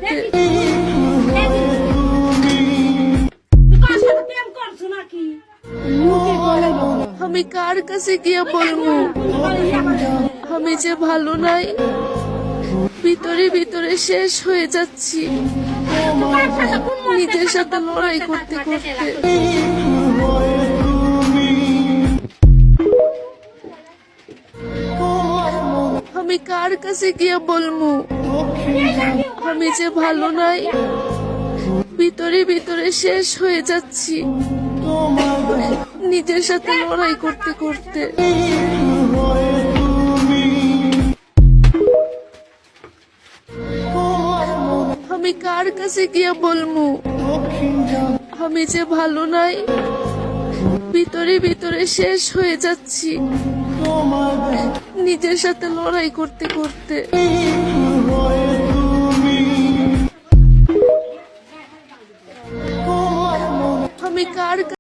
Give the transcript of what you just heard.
করতে। আমি কার কাছে গিয়ে বলবো আমি যে ভালো নাই, ভিতরে ভিতরে শেষ হয়ে যাচ্ছি নিজের সাথে লড়াই করতে করতে। আমি কার কাছে গিয়ে বলবো আমি যে ভালো নাই, ভিতরে ভিতরে শেষ হয়ে যাচ্ছি নিজের সাথে লড়াই করতে করতে। আমি কার কাছে গিয়ে বলবো আমি যে ভালো নাই, ভিতরে ভিতরে শেষ হয়ে যাচ্ছি নিজের সাথে লড়াই করতে করতে। আমি কার